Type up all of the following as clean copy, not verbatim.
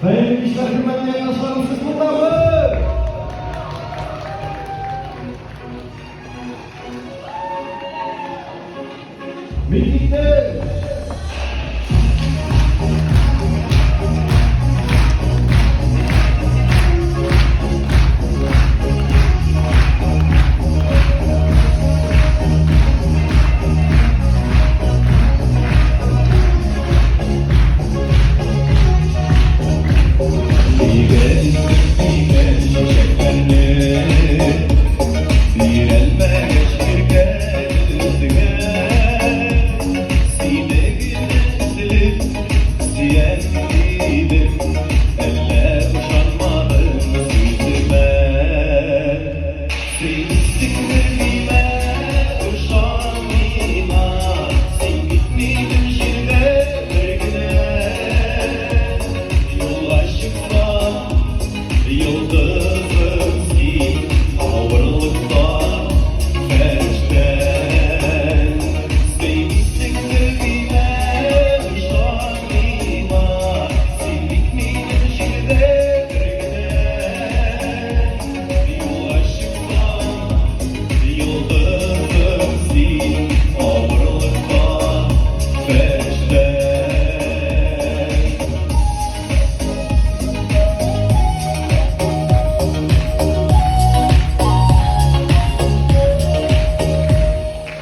Hayırlı işler, hürmetli yayındaşlarım, siz burada mı? Mitingde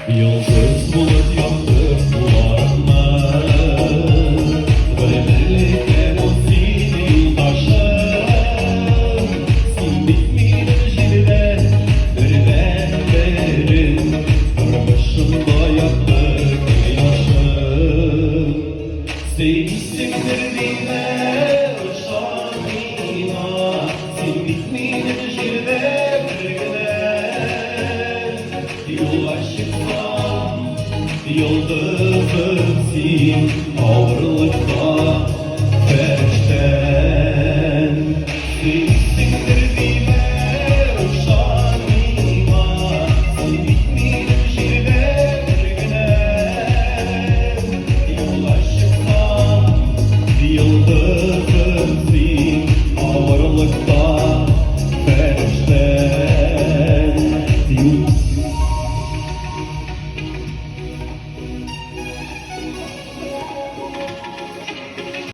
yıldız bulut yandı duvarına, böylelikle bu seni yoldaşım. Sen bitmedin şirde, birden verin, başımda yaptık yaşım. Seni siktirdiğine uçan ima, sen bitmedin şirde, birden yol aşıkta, yıldızımsın ağırlıkta.